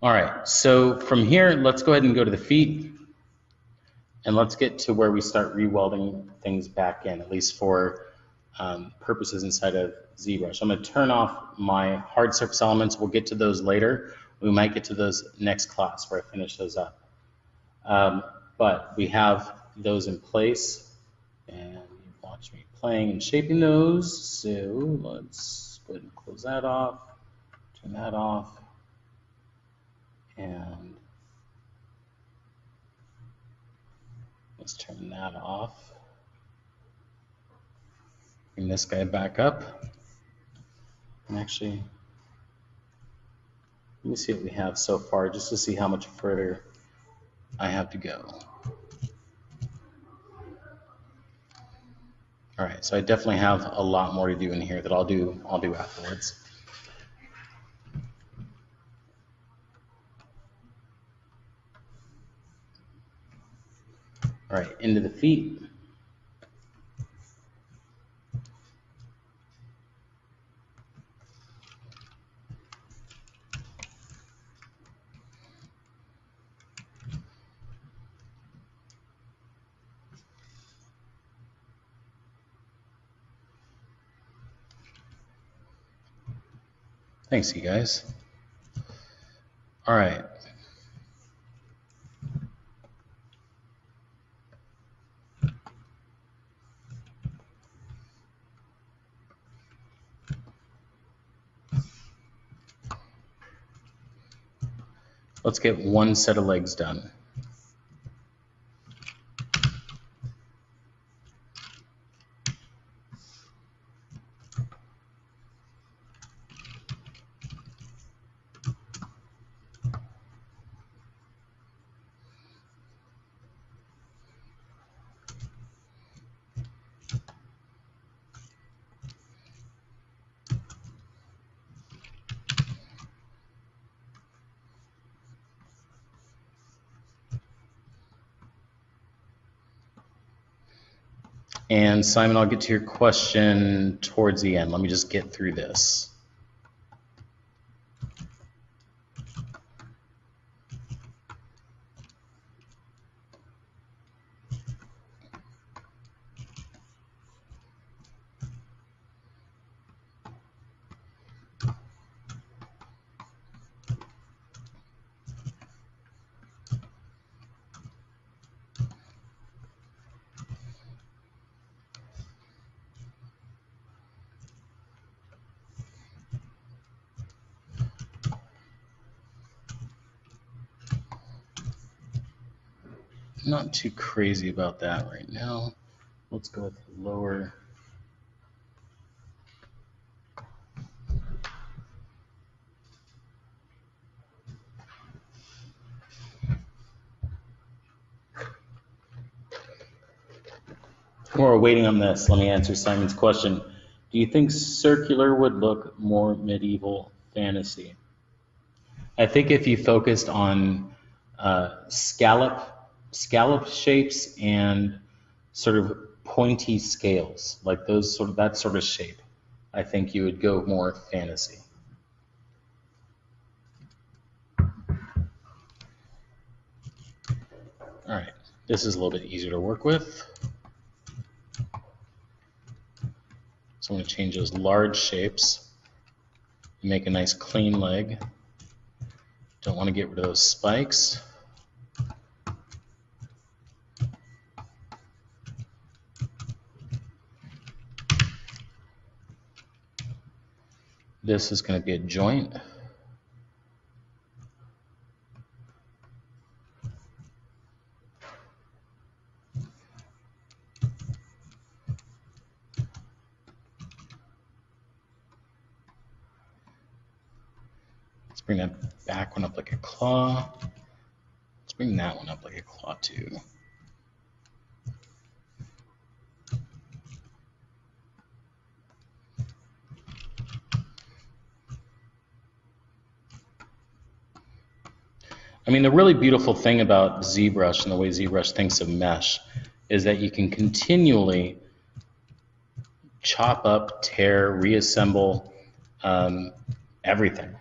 All right, so from here, let's go ahead and go to the feet, and let's get to where we start re-welding things back in, at least for purposes inside of ZBrush. I'm going to turn off my hard surface elements. We'll get to those later. We might get to those next class where I finish those up. But we have those in place, and you watch me playing and shaping those. So let's go ahead and close that off, turn that off, and let's turn that off. Bring this guy back up. And actually, let me see what we have so far, just to see how much further I have to go. All right, so I definitely have a lot more to do in here that I'll do afterwards. All right, into the feet. Thanks, you guys. All right. Let's get one set of legs done. And Simon, I'll get to your question towards the end. Let me just get through this. Not too crazy about that right now. Let's go with lower. While we're waiting on this, let me answer Simon's question. Do you think circular would look more medieval fantasy? I think if you focused on scallop shapes and sort of pointy scales, like that sort of shape, I think you would go more fantasy. All right, this is a little bit easier to work with. So I'm going to change those large shapes, make a nice clean leg. Don't want to get rid of those spikes. This is going to be a joint. Let's bring that back one up like a claw. Let's bring that one up like a claw too. I mean, the really beautiful thing about ZBrush and the way ZBrush thinks of mesh is that you can continually chop up, tear, reassemble everything.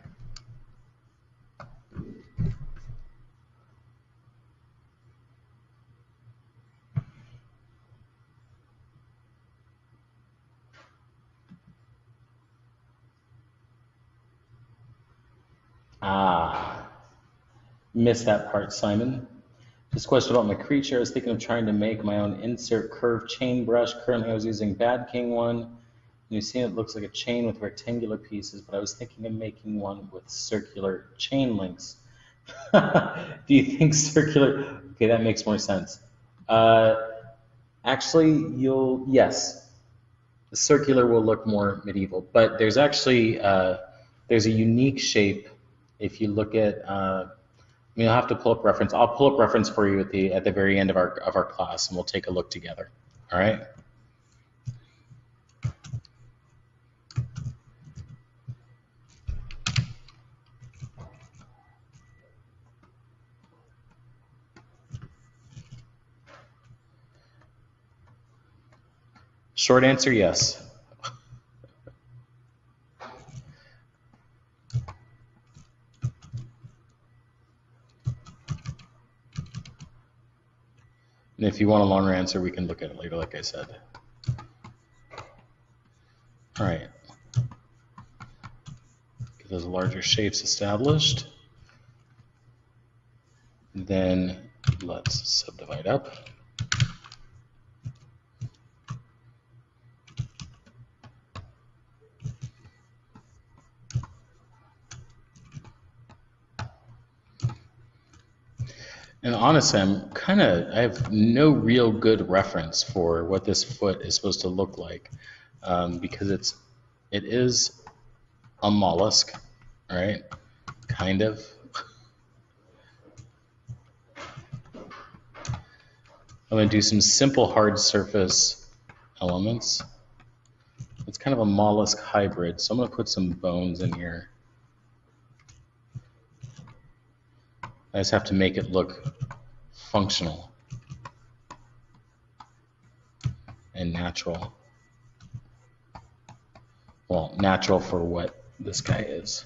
Ah, missed that part, Simon. This question about my creature. I was thinking of trying to make my own insert curved chain brush. Currently, I was using Bad King one. You've seen it looks like a chain with rectangular pieces, but I was thinking of making one with circular chain links. Do you think circular? Okay, that makes more sense. Uh, Actually, yes, the circular will look more medieval, but there's actually there's a unique shape. If you look at, you'll have to pull up reference. I'll pull up reference for you at the very end of our class, and we'll take a look together. All right. Short answer, yes. And if you want a longer answer, we can look at it later, like I said. All right. Get those larger shapes established. Then let's subdivide up. And honestly, I have no real good reference for what this foot is supposed to look like, because it is a mollusk, right? Kind of. I'm going to do some simple hard surface elements. It's kind of a mollusk hybrid, so I'm going to put some bones in here. I just have to make it look functional and natural. Well, natural for what this guy is.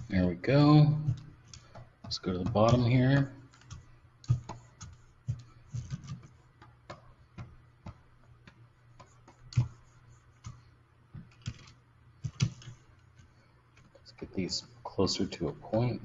There we go. Let's go to the bottom here. Let's get these closer to a point.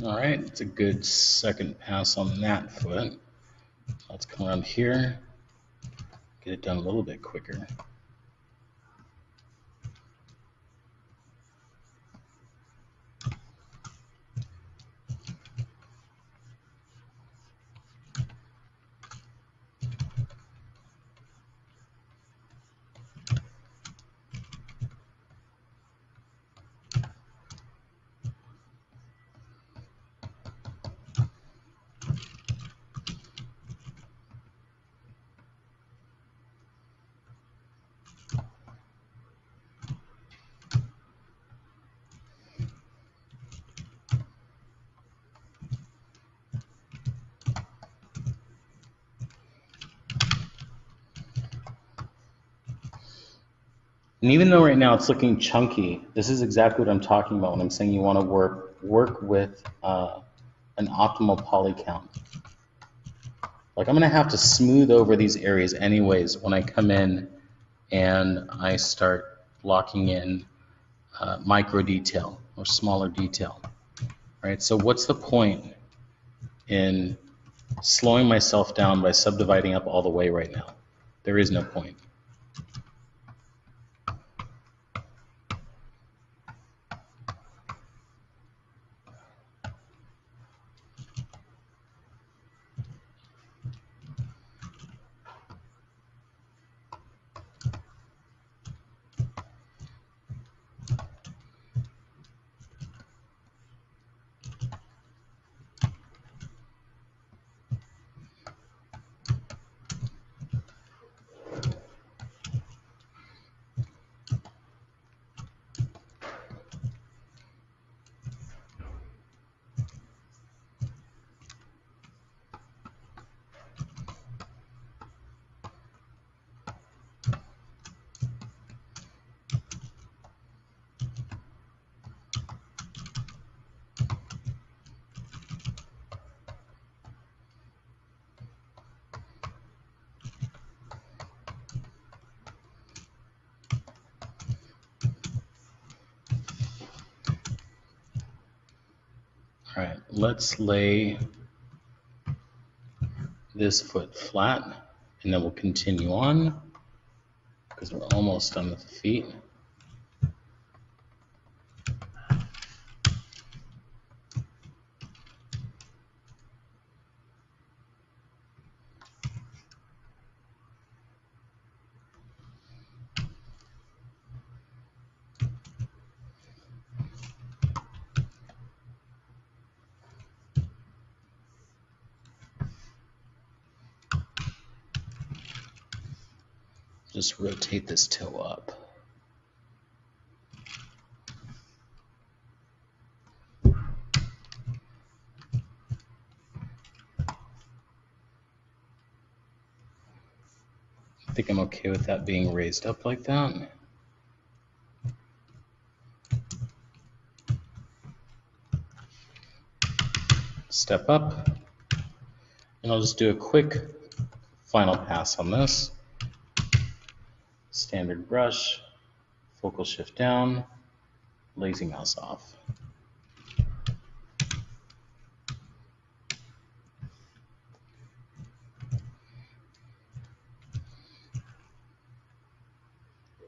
All right, it's a good second pass on that foot. Let's come around here, get it done a little bit quicker. And even though right now it's looking chunky, this is exactly what I'm talking about when I'm saying you want to work with an optimal poly count. Like I'm going to have to smooth over these areas anyways when I come in and I start blocking in micro detail or smaller detail, right? So what's the point in slowing myself down by subdividing up all the way right now? There is no point. All right, let's lay this foot flat and then we'll continue on because we're almost done with the feet. Just rotate this toe up. I think I'm okay with that being raised up like that. Step up, and I'll just do a quick final pass on this. Standard brush, focal shift down, lazy mouse off.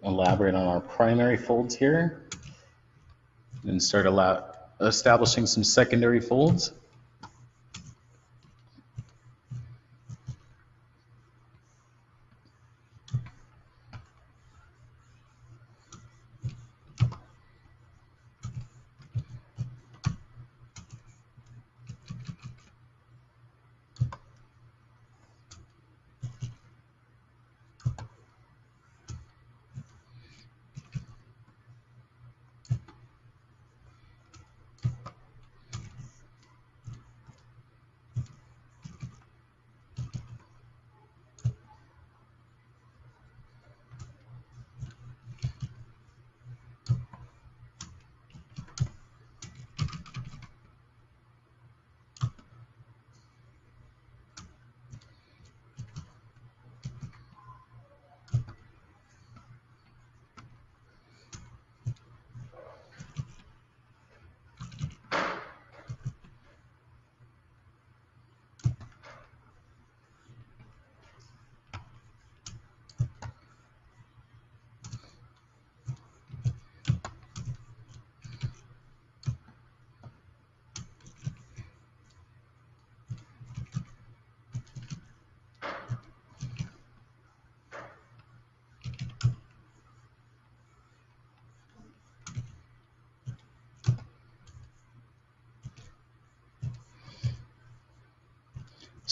Elaborate on our primary folds here, and start establishing some secondary folds.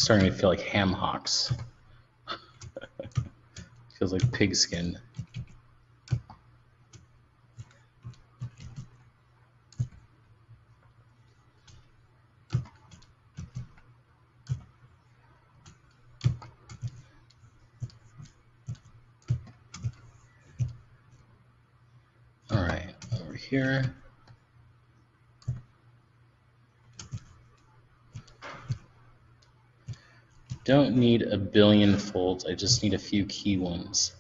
Starting to feel like ham hocks. Feels like pigskin. All right, over here. Don't need a billion folds, I just need a few key ones.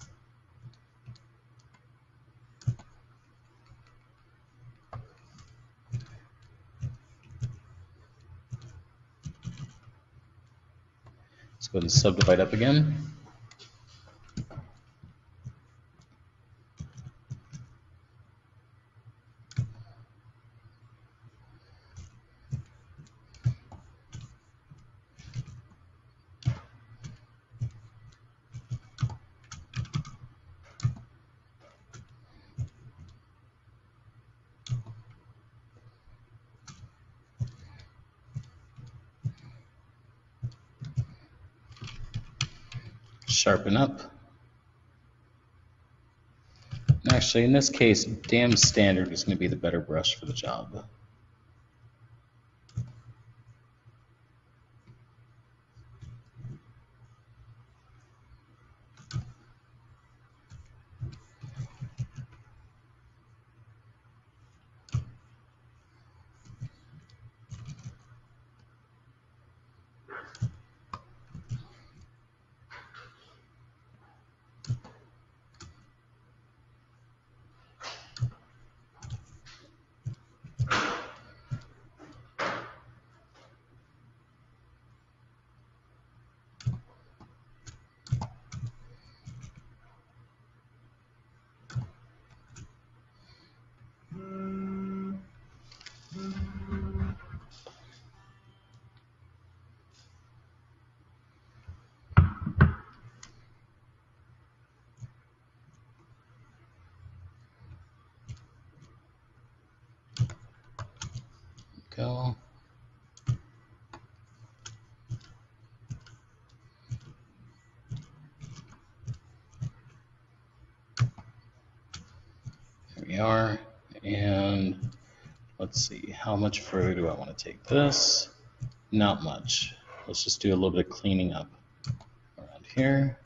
Let's go ahead and subdivide up again. Sharpen up. Actually, in this case, damn standard is going to be the better brush for the job. Go. There we are. And let's see, how much further do I want to take this? Not much. Let's just do a little bit of cleaning up around here.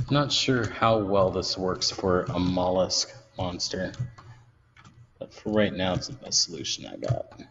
I'm not sure how well this works for a mollusk monster, but for right now it's the best solution I got.